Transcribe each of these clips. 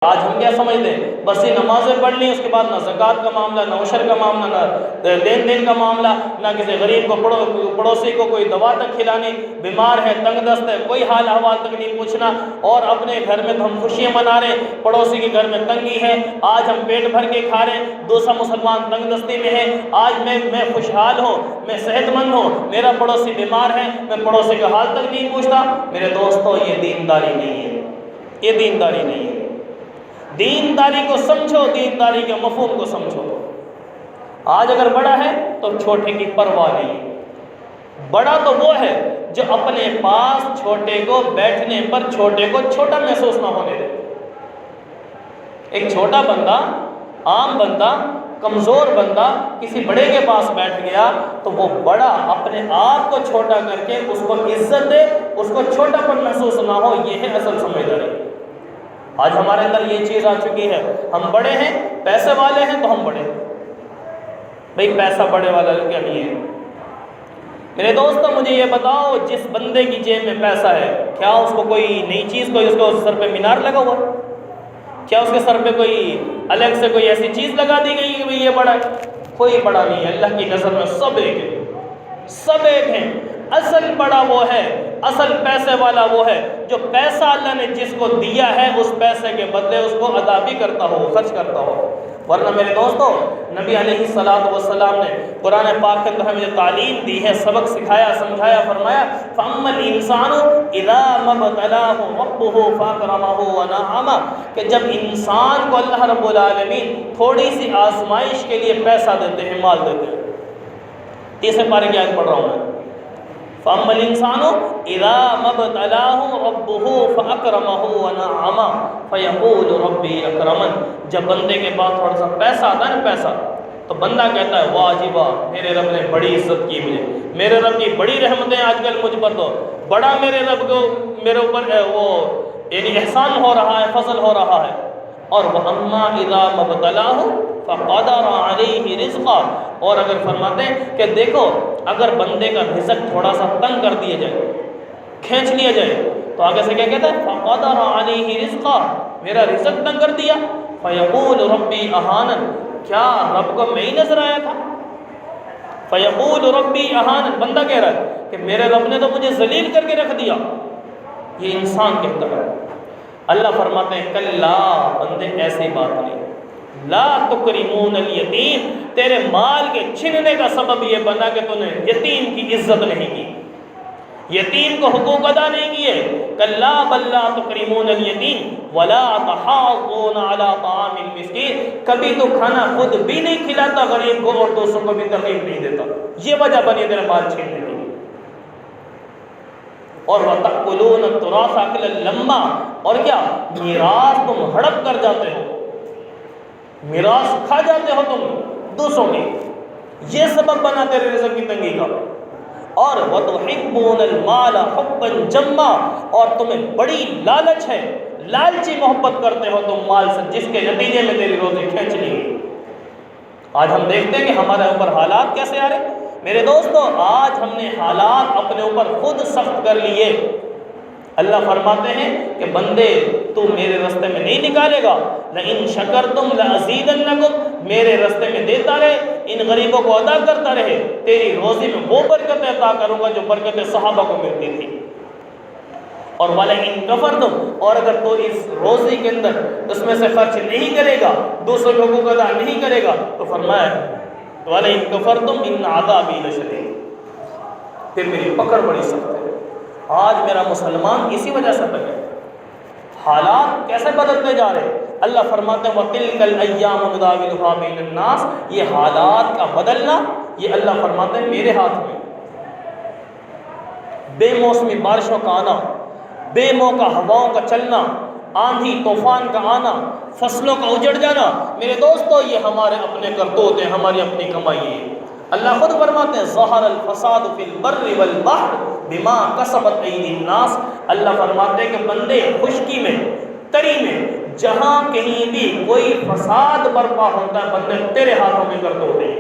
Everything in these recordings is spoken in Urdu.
آج ہم کیا سمجھتے ہیں؟ بس یہ نمازیں پڑھ لیں، اس کے بعد نہ زکوٰۃ کا معاملہ، نہ عشر کا معاملہ، نہ لین دین کا معاملہ، نہ کسی غریب کو پڑوسی کو کوئی دوا تک کھلانی، بیمار ہے، تنگ دست ہے، کوئی حال احوال تک نہیں پوچھنا، اور اپنے گھر میں تو ہم خوشیاں منا رہے ہیں، پڑوسی کے گھر میں تنگی ہے، آج ہم پیٹ بھر کے کھا رہے ہیں، دوسرا مسلمان تنگ دستی میں ہے، آج میں خوشحال ہوں، میں صحت مند ہوں، میرا پڑوسی بیمار ہے، میں پڑوسی کا حال تک نہیں پوچھتا۔ میرے دوستو، یہ دینداری نہیں ہے، یہ دینداری نہیں ہے۔ دینداری کو سمجھو، دینداری کے مفہوم کو سمجھو۔ آج اگر بڑا ہے تو چھوٹے کی پرواہ نہیں۔ بڑا تو وہ ہے جو اپنے پاس چھوٹے کو بیٹھنے پر چھوٹے کو چھوٹا محسوس نہ ہونے دے۔ ایک چھوٹا بندہ، عام بندہ، کمزور بندہ کسی بڑے کے پاس بیٹھ گیا تو وہ بڑا اپنے آپ کو چھوٹا کر کے اس کو عزت دے، اس کو چھوٹا پن محسوس نہ ہو۔ یہ ہے اصل سمجھداری۔ آج ہمارے اندر یہ چیز آ چکی ہے، ہم بڑے ہیں، پیسے والے ہیں تو ہم بڑے ہیں۔ بھئی پیسہ بڑے والا کیا نہیں ہے؟ میرے دوستو، مجھے یہ بتاؤ، جس بندے کی جیب میں پیسہ ہے، کیا اس کو کوئی نئی چیز، کوئی اس کو سر پہ مینار لگا ہوا؟ کیا اس کے سر پہ کوئی الگ سے کوئی ایسی چیز لگا دی گئی کہ بھئی یہ بڑا ہے؟ کوئی بڑا نہیں ہے، اللہ کی نظر میں سب ایک ہے، سب ایک ہیں۔ اصل بڑا وہ ہے، اصل پیسے والا وہ ہے جو پیسہ اللہ نے جس کو دیا ہے اس پیسے کے بدلے اس کو ادا بھی کرتا ہو، خرچ کرتا ہو۔ ورنہ میرے دوستو، نبی علیہ السلام نے قرآن پاک کے اندر ہمیں جو تعلیم دی ہے، سبق سکھایا، سمجھایا، فرمایا فَأَمَّا الْإِنسَانُ إِذَا مَا ابْتَلَاهُ رَبُّهُ فَأَكْرَمَهُ وَنَعَّمَهُ، کہ جب انسان کو اللہ رب العالمین تھوڑی سی آزمائش کے لیے پیسہ دیتے ہیں، مال دیتے ہیں۔ تیسرے پارے کی آیت پڑھ رہا ہوں میں، فَأَمَّا الْإِنسَانُ إِذَا مَا ابْتَلَاهُ رَبُّهُ فَأَكْرَمَهُ وَنَعَّمَهُ فَيَقُولُ رَبِّي أَكْرَمَنِ۔ جب بندے کے پاس تھوڑا سا پیسہ آتا ہے نا، پیسہ، تو بندہ کہتا ہے واہ جی واہ، میرے رب نے بڑی عزت کی مجھے، میرے رب کی بڑی رحمتیں آج کل مجھ پر، تو بڑا میرے رب کو میرے اوپر وہ یعنی احسان ہو رہا ہے، فضل ہو رہا ہے۔ اور وَأَمَّا إِذَا مَا ابْتَلَاهُ فَقَدَرَ عَلَيْهِ رِزْقَهُ، اور اگر فرماتے ہیں کہ دیکھو اگر بندے کا رزق تھوڑا سا تنگ کر دیا جائے، کھینچ لیا جائے، تو آگے سے کیا کہتا ہے؟ فَقَدَرَ عَلَيْهِ رِزْقَهُ، میرا رزق تنگ کر دیا، فَيَقُولُ رَبِّي أَهَانَنِ، کیا رب کو میں ہی نظر آیا تھا؟ فَيَقُولُ رَبِّي أَهَانَنِ، بندہ کہہ رہا ہے کہ میرے رب نے تو مجھے ذلیل کر کے رکھ دیا۔ یہ انسان کہتا ہے۔ اللہ فرماتے ہیں کلا، بندے ایسی بات نہیں، لا تکرمون الیتیم، تیرے مال کے چھننے کا سبب یہ بنا کہ تو نے یتیم کی عزت نہیں کی، یتیم کو حقوق ادا نہیں کیے۔ کلا بل لا تکرمون الیتیم ولا تحاضون علی طعام المسکین، کبھی تو کھانا خود بھی نہیں کھلاتا غریب کو اور دوسروں کو بھی ترغیب نہیں دیتا، یہ وجہ بنی تیرے مال چھیننے کی۔ اور وَتَأْكُلُونَ التُّرَاثَ أَكْلًا لَمًّا، اور کیا میراث تم ہڑپ کر جاتے ہو، میراث کھا جاتے ہو تم دوسروں کی، یہ سبب بنا تیرے رزق کی تنگی کا۔ اور وَتُحِبُّونَ الْمَالَ حُبًّا جَمًّا، اور تمہیں بڑی لالچ ہے، لالچی محبت کرتے ہو تم مال سے، جس کے نتیجے میں تیری روزی کھینچ لی گئی۔ آج ہم دیکھتے ہیں کہ ہمارے اوپر حالات کیسے آ رہے۔ میرے دوستو، آج ہم نے حالات اپنے اوپر خود سخت کر لیے۔ اللہ فرماتے ہیں کہ بندے تو میرے راستے میں نہیں نکالے گا، لَإِن شَكَرْتُمْ لَأَزِيدَنَّكُمْ، میرے راستے میں دیتا رہے، ان غریبوں کو ادا کرتا رہے، تیری روزی میں وہ برکتیں عطا کروں گا جو برکتیں صحابہ کو ملتی تھی۔ اور وَلَئِن كَفَرْتُمْ، اور اگر تو اس روزی کے اندر اس میں سے خرچ نہیں کرے گا، دوسروں کو حقوق ادا نہیں کرے گا، تو فرمایا وَلَئِن كَفَرْتُمْ إِنَّ عَذَابِي لَشَدِيدٌ، پھر میری پکڑ بڑی سخت ہے۔ آج میرا مسلمان اسی وجہ سے بنے، حالات کیسے بدلتے جا رہے۔ اللہ فرماتے ہیں وَتِلْكَ الْأَيَّامُ نُدَاوِلُهَا بَيْنَ النَّاسِ، یہ حالات کا بدلنا، یہ اللہ فرماتے ہیں میرے ہاتھ میں۔ بے موسمی بارشوں کا آنا، بے موقع ہواؤں کا چلنا، آندھی طوفان کا آنا، فصلوں کا اجڑ جانا، میرے دوستو یہ ہمارے اپنے کرتوت ہیں، ہماری اپنی کمائی ہے۔ اللہ خود فرماتے ہیں ظہر الفساد فی البر والبحر بما کسبت ایدی الناس، اللہ فرماتے ہیں کہ بندے خشکی میں، تری میں، جہاں کہیں بھی کوئی فساد برپا ہوتا ہے، بندے تیرے ہاتھوں میں کرتوت ہیں۔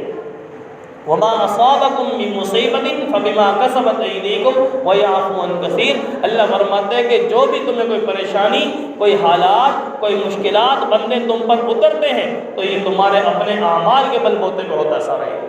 وما اصابکم من مصیبت فبما کسبت ایدیکم ویعفو عن کثیر۔ اللہ فرماتے ہیں کہ جو بھی تمہیں کوئی پریشانی، کوئی حالات، کوئی مشکلات بندے تم پر اترتے ہیں تو یہ تمہارے اپنے اعمال کے بل بوتے پہ ہوتا سا رہے۔